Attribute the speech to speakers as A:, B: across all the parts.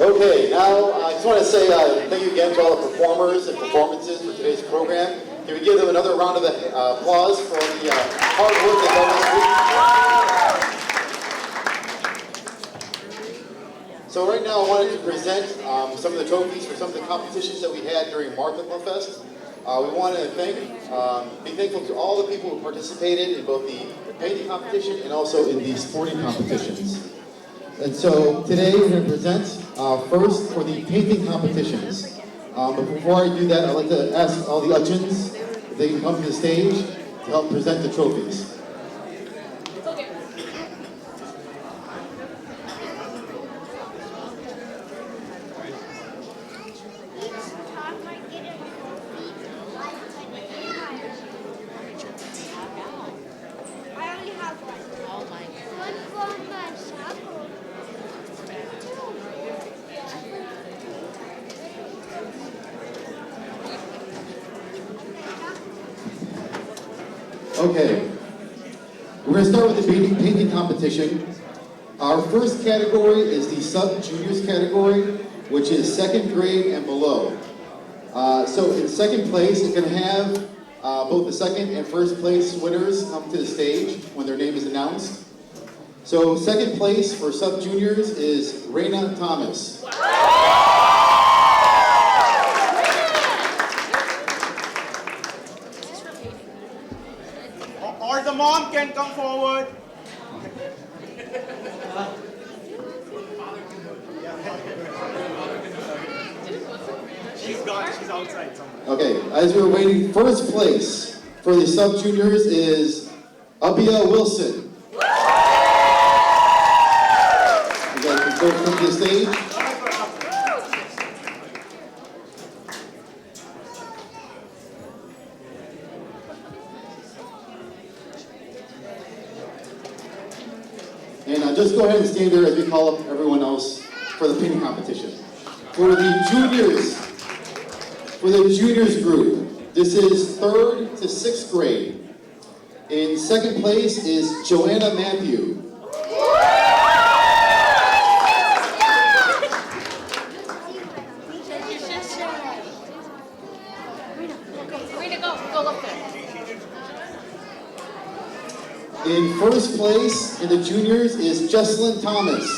A: Okay, now I just want to say thank you again to all the performers and performances for today's program. Can we give them another round of applause for the hard work they've done this week? So right now I wanted to present some of the trophies for some of the competitions that we had during Marthoma Fest. We want to be thankful to all the people who participated in both the painting competition and also in the sporting competitions. And so today we're going to present first for the painting competitions. But before I do that, I'd like to ask all the urchins if they can come to the stage to help present the trophies. Okay, we're going to start with the painting competition. Our first category is the sub-juniors category, which is second grade and below. So in second place, it's going to have both the second and first place winners come to the stage when their name is announced. So second place for sub-juniors is Raina Thomas.
B: Or the mom can come forward. She's gone, she's outside somewhere.
A: Okay, as we're waiting, first place for the sub-juniors is Abia Wilson. You guys can go come to the stage. And just go ahead and stand there as we call up everyone else for the painting competition. For the juniors group, this is 3rd to 6th grade. In second place is Joanna Matthews. In first place in the juniors is Jesselyn Thomas.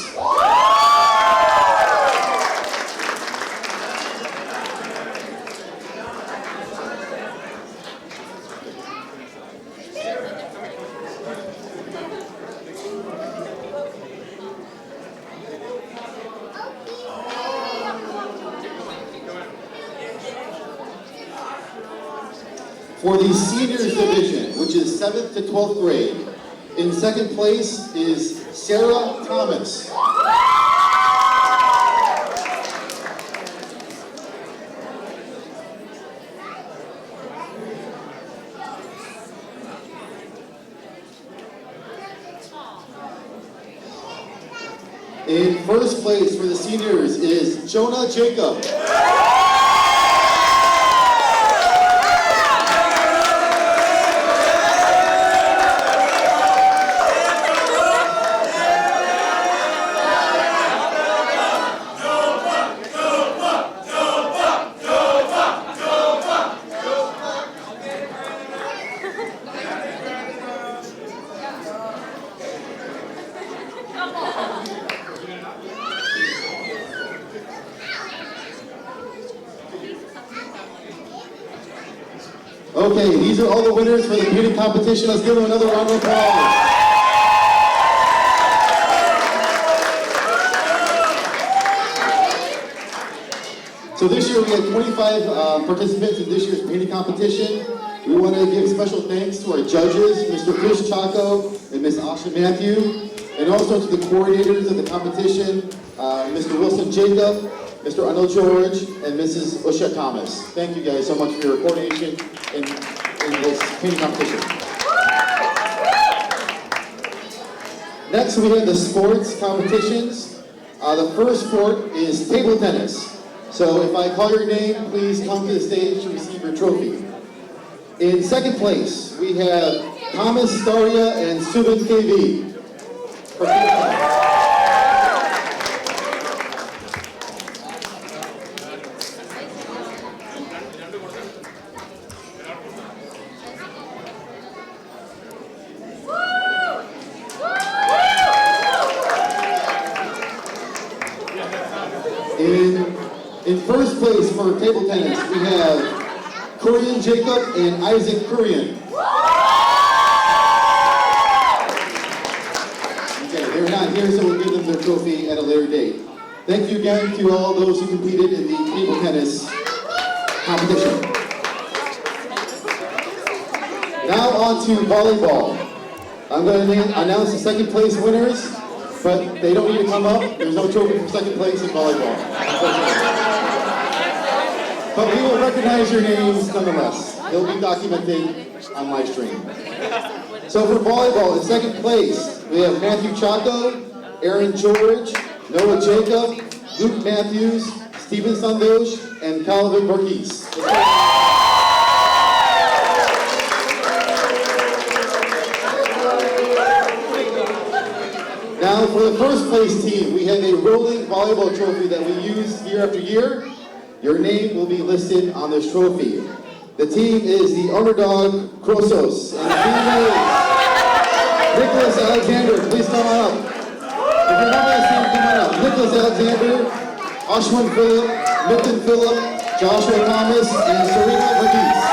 A: For the seniors division, which is 7th to 12th grade, in second place is Sarah Thomas. In first place for the seniors is Jonah Jacob. Okay, these are all the winners for the painting competition. Let's give them another round of applause. So this year we had 25 participants in this year's painting competition. We want to give special thanks to our judges, Mr. Chris Chaco and Ms. Asha Matthew, and also to the coordinators of the competition, Mr. Wilson Jacob, Mr. Arnold George, and Mrs. Usha Thomas. Thank you guys so much for your coordination in this painting competition. Next we have the sports competitions. The first sport is table tennis. So if I call your name, please come to the stage to receive your trophy. In second place, we have Thomas Staria and Subin KV. In first place for table tennis, we have Kurian Jacob and Isaac Kurian. Okay, they're not here, so we'll give them their trophy at a later date. Thank you again to all those who competed in the table tennis competition. Now on to volleyball. I'm going to announce the second place winners, but they don't need to come up. There's no trophy for second place in volleyball. But we will recognize your names nonetheless. They'll be documented on live stream. So for volleyball, in second place, we have Matthew Chaco, Aaron George, Noah Jacob, Luke Matthews, Stephen Sandosh, and Calvin Borges. Now for the first place team, we have a rolling volleyball trophy that we use year after year. Your name will be listed on this trophy. The team is the underdog Krosos, and the team is Nicholas Alexander. Please come on up. If you're not this team, come on up. Nicholas Alexander, Ashwin Phillip, Milton Phillip, Joshua Thomas, and Serena Verghese.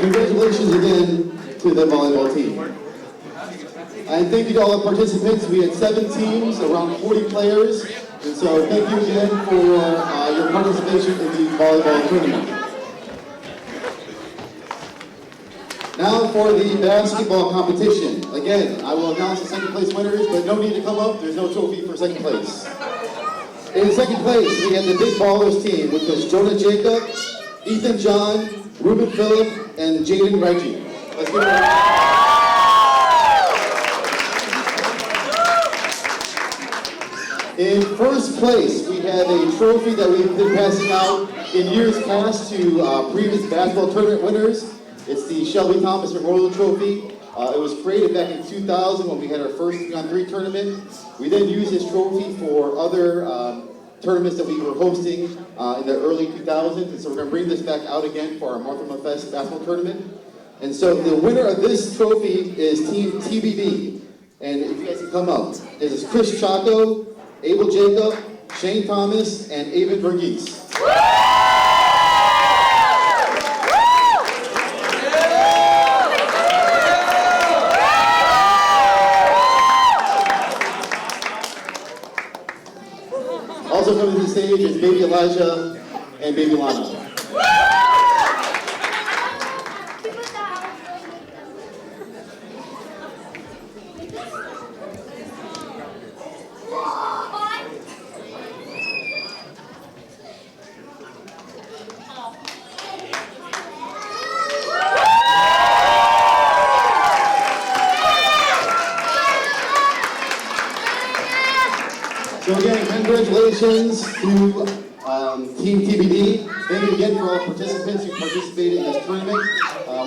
A: Congratulations again to the volleyball team. And thank you to all the participants. We had 7 teams, around 40 players. And so thank you again for your participation in the volleyball tournament. Now for the basketball competition. Again, I will announce the second place winners, but no need to come up. There's no trophy for second place. In second place, we had the Big Ballers team, which was Jonah Jacob, Ethan John, Ruben Phillip, and Jaden Reggie. Let's give it a In first place, we have a trophy that we've been passing out in years past to previous basketball tournament winners. It's the Shelby Thomas Memorial Trophy. It was created back in 2000 when we had our first 3-on-3 tournament. We then used this trophy for other tournaments that we were hosting in the early 2000s, and so we're going to bring this back out again for our Marthoma Fest basketball tournament. And so the winner of this trophy is Team TBD, and if you guys can come up, this is Chris Chaco, Abel Jacob, Shane Thomas, and Avon Verghese. Also coming to the stage is Baby Elijah and Baby Lana. So again, congratulations to Team TBD. Thank you again for all participants who participated in this tournament.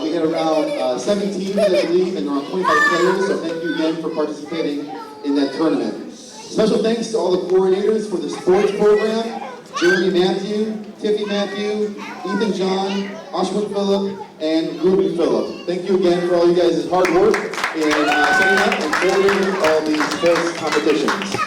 A: We had around 7 teams, I believe, and around 25 players, so thank you again for participating in that tournament. Special thanks to all the coordinators for the sports program, Jeremy Matthew, Tiffy Matthew, Ethan John, Ashwin Phillip, and Ruben Phillip. Thank you again for all you guys' hard work in setting up and coordinating all these sports competitions.